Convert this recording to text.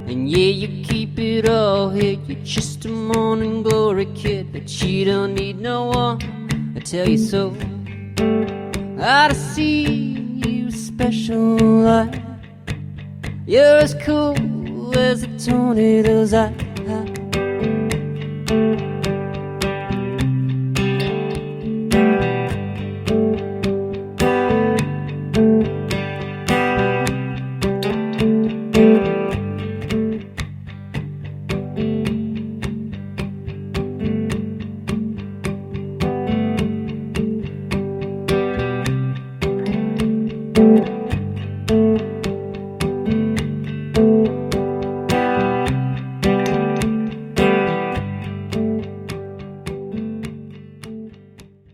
And yeah, you keep it all here, you're just a morning glory kid, but you don't need no one to tell you so. I see you special light, you're as cool as a tornado's eye.